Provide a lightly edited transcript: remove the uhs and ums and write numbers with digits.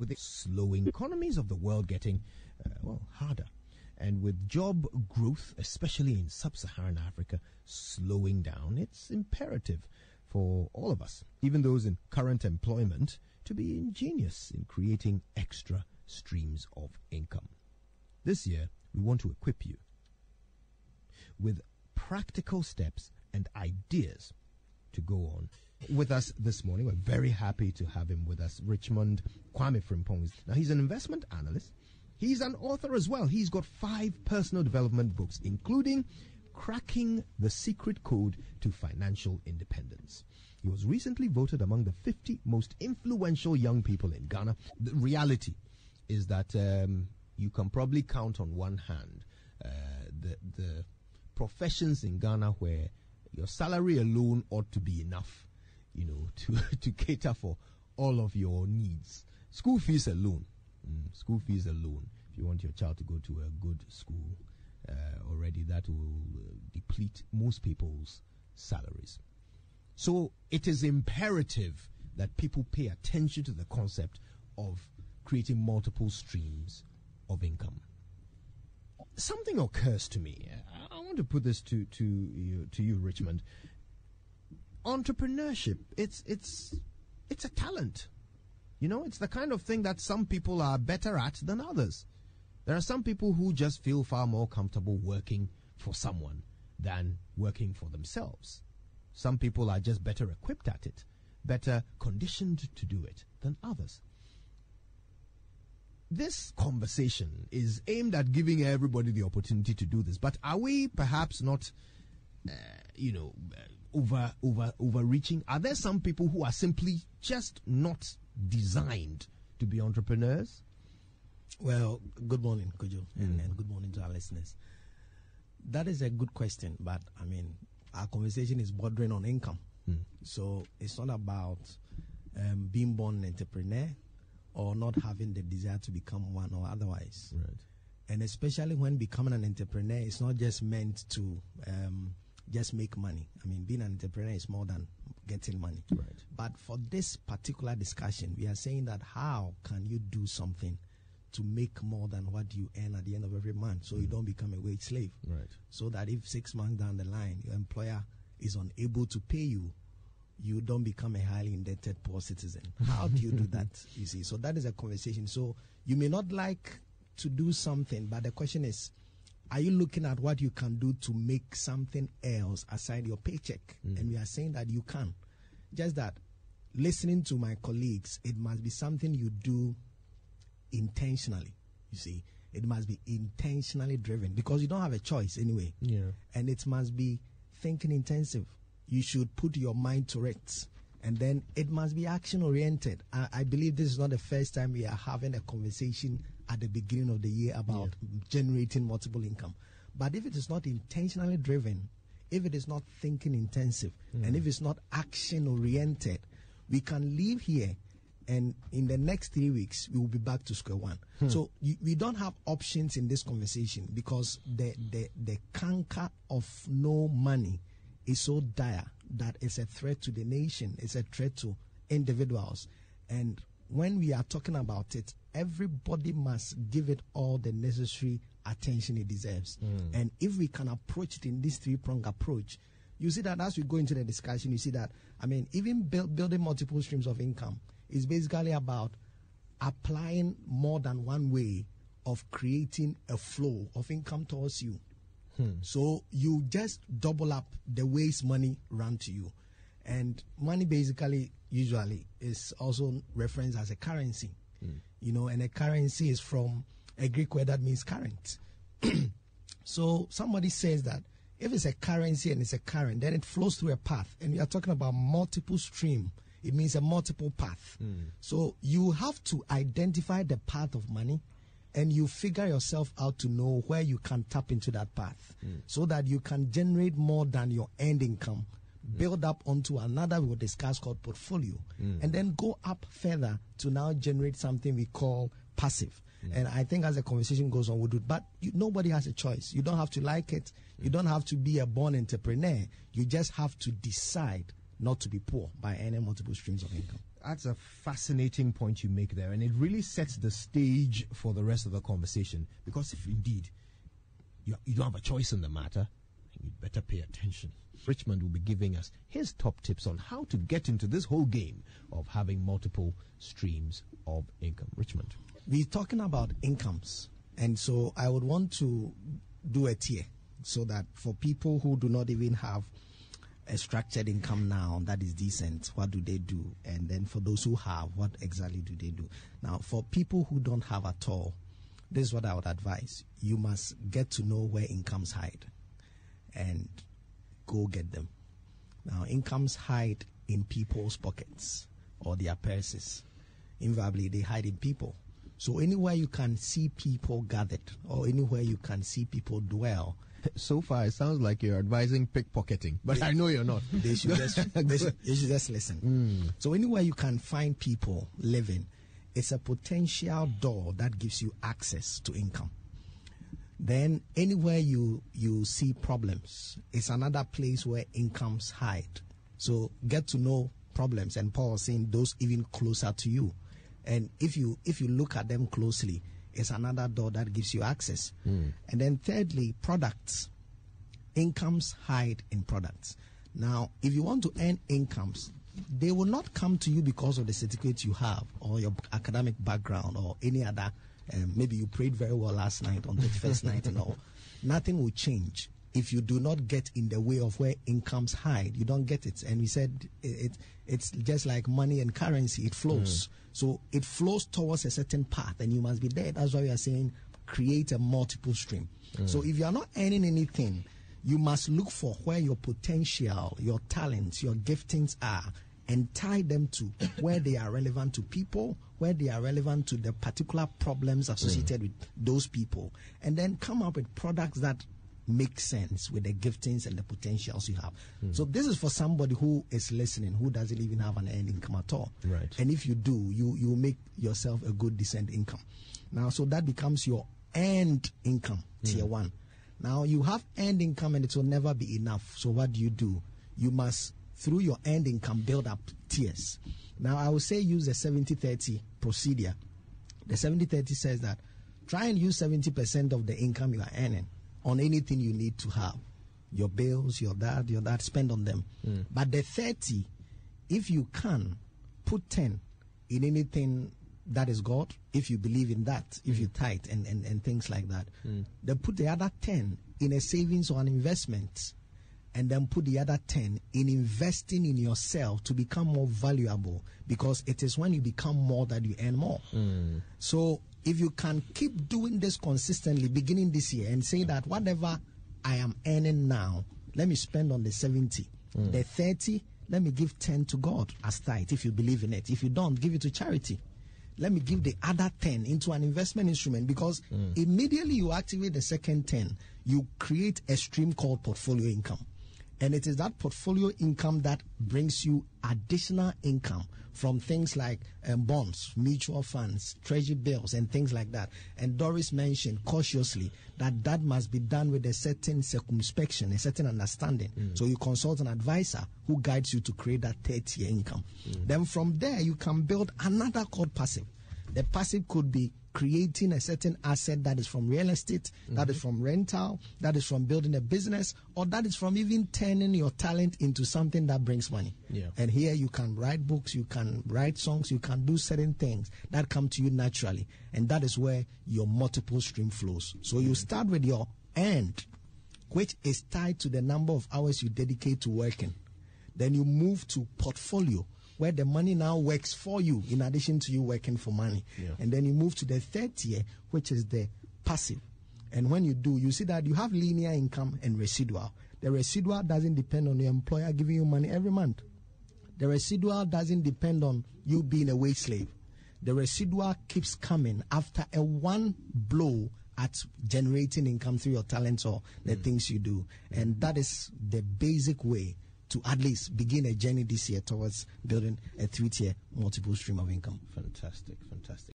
with the slowing economies of the world getting, harder. And with job growth, especially in sub-Saharan Africa, slowing down, it's imperative for all of us, even those in current employment, to be ingenious in creating extra streams of income. This year, we want to equip you with practical steps and ideas to go on. With us this morning, we're very happy to have him with us, Richmond Kwame Frimpong. Now, he's an investment analyst. He's an author as well. He's got 5 personal development books, including Cracking the Secret Code to Financial Independence. He was recently voted among the 50 most influential young people in Ghana. The reality is that you can probably count on one hand the professions in Ghana where your salary alone ought to be enough, to cater for all of your needs. School fees alone. If you want your child to go to a good school, already that will deplete most people's salaries. So it is imperative that people pay attention to the concept of creating multiple streams of income. Something occurs to me. I want to put this to you, Richmond. Entrepreneurship, it's a talent. It's the kind of thing that some people are better at than others. There are some people who just feel far more comfortable working for someone than working for themselves. Some people are just better equipped at it, better conditioned to do it than others. This conversation is aimed at giving everybody the opportunity to do this, but are we perhaps not, overreaching? Are there some people who are simply just not designed to be entrepreneurs? Well, good morning, Kojo, and good morning to our listeners. That is a good question, but our conversation is bordering on income. So it's not about being born an entrepreneur or not having the desire to become one or otherwise. Right. And especially when becoming an entrepreneur, it's not just meant to just make money. Being an entrepreneur is more than getting money. Right. But for this particular discussion, we are saying that how can you do something to make more than what you earn at the end of every month, so you don't become a wage slave. Right. So that if 6 months down the line, your employer is unable to pay you, you don't become a highly indebted poor citizen. How do you do that? You see, so that is a conversation. So you may not like to do something, but the question is, are you looking at what you can do to make something else aside your paycheck? And we are saying that you can. Just that, listening to my colleagues, it must be something you do intentionally. You see, it must be intentionally driven because you don't have a choice anyway. Yeah. And it must be thinking intensive. You should put your mind to it, and then it must be action oriented. I believe this is not the first time we are having a conversation at the beginning of the year about generating multiple income. But if it is not intentionally driven, if it is not thinking intensive, and if it's not action oriented, we can leave here and in the next 3 weeks we will be back to square one. So we don't have options in this conversation because the canker of no money is so dire that it's a threat to the nation, it's a threat to individuals. And when we are talking about it, everybody must give it all the necessary attention it deserves. And if we can approach it in this 3-pronged approach, you see that as we go into the discussion, you see that, even building multiple streams of income is basically about applying more than one way of creating a flow of income towards you. So you just double up the ways money run to you. And money basically, usually, is also referenced as a currency. And a currency is from a Greek word that means current. So somebody says that if it's a currency and it's a current, then it flows through a path. And we are talking about multiple stream. It means a multiple path. So you have to identify the path of money, and you figure yourself out to know where you can tap into that path so that you can generate more than your end income, build up onto another we will discuss called portfolio, and then go up further to now generate something we call passive. And I think as the conversation goes on, we'll do it. But nobody has a choice. You don't have to like it. You don't have to be a born entrepreneur. You just have to decide not to be poor by earning multiple streams of income. That's a fascinating point you make there, and it really sets the stage for the rest of the conversation. Because if indeed you don't have a choice in the matter, you'd better pay attention. Richmond will be giving us his top tips on how to get into this whole game of having multiple streams of income. Richmond. We're talking about incomes, and so I would want to do a tier so that for people who do not even have a structured income now that is decent, what do they do? And then for those who have, what exactly do they do? Now, for people who don't have at all, this is what I would advise. You must get to know where incomes hide and go get them. Now, incomes hide in people's pockets or their purses. Invariably, they hide in people. So anywhere you can see people gathered or anywhere you can see people dwell. So far, it sounds like you're advising pickpocketing, but I know you're not. They should just listen. So anywhere you can find people living, it's a potential door that gives you access to income. Then anywhere you see problems, it's another place where incomes hide. So get to know problems, and Paul was saying those even closer to you. And if you look at them closely, it's another door that gives you access. And then thirdly, products. Incomes hide in products. Now, if you want to earn incomes, they will not come to you because of the certificate you have or your academic background or any other. Maybe you prayed very well last night on the first night and all. Nothing will change if you do not get in the way of where incomes hide. You don't get it. And we said it's just like money and currency. It flows. So it flows towards a certain path, and you must be there. That's why we are saying create a multiple stream. So if you are not earning anything, you must look for where your potential, your talents, your giftings are, and tie them to where they are relevant to people, where they are relevant to the particular problems associated with those people, and then come up with products that make sense with the giftings and the potentials you have. So this is for somebody who is listening, who doesn't even have an earned income at all. Right. And if you do, you make yourself a good, decent income. Now, so that becomes your earned income, tier one. Now, you have earned income and it will never be enough. So what do? You must, through your earned income, build up tiers. Now, I would say use the 70-30 procedure. The 70-30 says that try and use 70% of the income you are earning on anything you need to have. Your bills, your that, spend on them. But the 30, if you can, put 10 in anything that is God, if you believe in that, if you tithe and things like that. Then put the other 10 in a savings or an investment, and then put the other 10 in investing in yourself to become more valuable, because it is when you become more that you earn more. So if you can keep doing this consistently beginning this year and say that whatever I am earning now, let me spend on the 70. The 30, let me give 10 to God as tithe if you believe in it. If you don't, give it to charity. Let me give the other 10 into an investment instrument, because immediately you activate the second 10, you create a stream called portfolio income. And it is that portfolio income that brings you additional income from things like bonds, mutual funds, treasury bills, and things like that. And Doris mentioned cautiously that must be done with a certain circumspection, a certain understanding. So you consult an advisor who guides you to create that 30-year income. Then from there, you can build another called passive. The passive could be creating a certain asset that is from real estate, that is from rental, that is from building a business, or that is from even turning your talent into something that brings money. And here you can write books, you can write songs, you can do certain things that come to you naturally. And that is where your multiple stream flows. So you start with your end, which is tied to the number of hours you dedicate to working. Then you move to portfolio, where the money now works for you in addition to you working for money. And then you move to the third tier, which is the passive. And when you do, you see that you have linear income and residual. The residual doesn't depend on your employer giving you money every month. The residual doesn't depend on you being a wage slave. The residual keeps coming after a one blow at generating income through your talents or the things you do. And that is the basic way to at least begin a journey this year towards building a 3-tier multiple stream of income. Fantastic, fantastic.